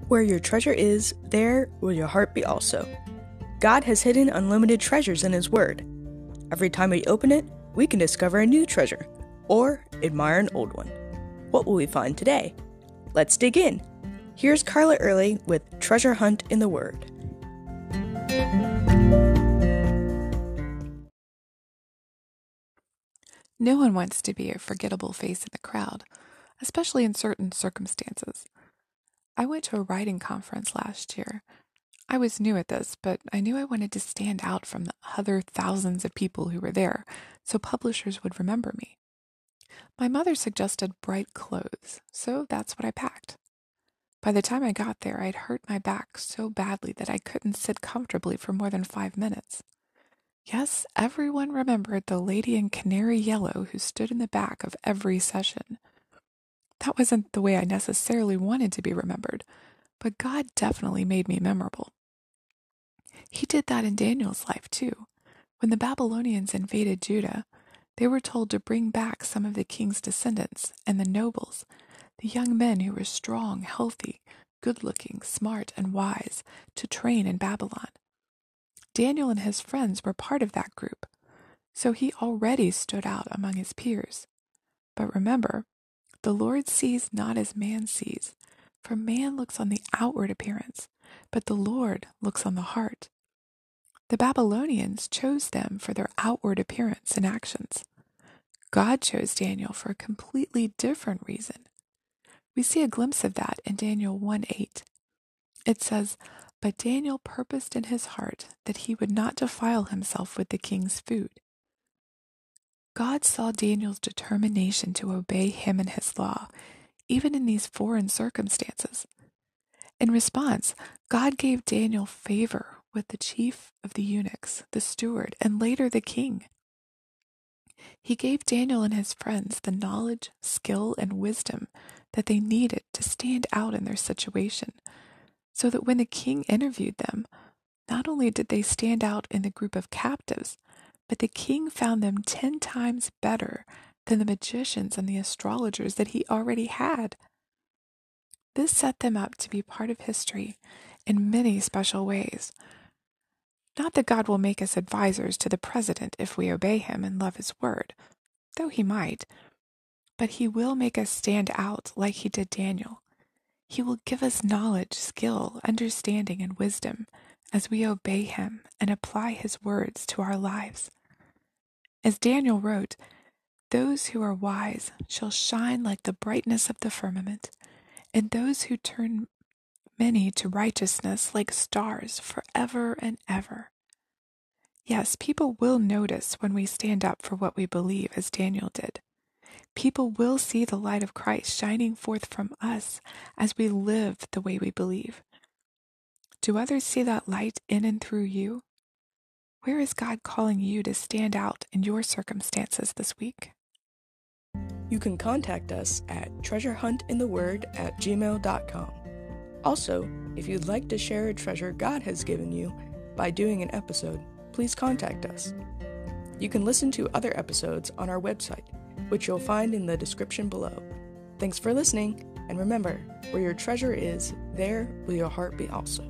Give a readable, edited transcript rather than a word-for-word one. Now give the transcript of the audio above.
Where your treasure is, there will your heart be also. God has hidden unlimited treasures in His Word. Every time we open it, we can discover a new treasure, or admire an old one. What will we find today? Let's dig in. Here's Carla Early with Treasure Hunt in the Word. No one wants to be a forgettable face in the crowd, especially in certain circumstances. I went to a writing conference last year. I was new at this, but I knew I wanted to stand out from the other thousands of people who were there, so publishers would remember me. My mother suggested bright clothes, so that's what I packed. By the time I got there, I'd hurt my back so badly that I couldn't sit comfortably for more than 5 minutes. Yes, everyone remembered the lady in canary yellow who stood in the back of every session. That wasn't the way I necessarily wanted to be remembered, but God definitely made me memorable. He did that in Daniel's life too. When the Babylonians invaded Judah, they were told to bring back some of the king's descendants and the nobles, the young men who were strong, healthy, good-looking, smart, and wise, to train in Babylon. Daniel and his friends were part of that group, so he already stood out among his peers. But remember, the Lord sees not as man sees, for man looks on the outward appearance, but the Lord looks on the heart. The Babylonians chose them for their outward appearance and actions. God chose Daniel for a completely different reason. We see a glimpse of that in Daniel 1:8. It says, "But Daniel purposed in his heart that he would not defile himself with the king's food." God saw Daniel's determination to obey him and his law, even in these foreign circumstances. In response, God gave Daniel favor with the chief of the eunuchs, the steward, and later the king. He gave Daniel and his friends the knowledge, skill, and wisdom that they needed to stand out in their situation, so that when the king interviewed them, not only did they stand out in the group of captives, but the king found them 10 times better than the magicians and the astrologers that he already had. This set them up to be part of history in many special ways. Not that God will make us advisors to the president if we obey him and love his word, though he might, but he will make us stand out like he did Daniel. He will give us knowledge, skill, understanding, and wisdom as we obey him and apply his words to our lives. As Daniel wrote, "Those who are wise shall shine like the brightness of the firmament, and those who turn many to righteousness like stars forever and ever." Yes, people will notice when we stand up for what we believe, as Daniel did. People will see the light of Christ shining forth from us as we live the way we believe. Do others see that light in and through you? Where is God calling you to stand out in your circumstances this week? You can contact us at treasurehuntintheword@gmail.com. Also, if you'd like to share a treasure God has given you by doing an episode, please contact us. You can listen to other episodes on our website, which you'll find in the description below. Thanks for listening, and remember, where your treasure is, there will your heart be also.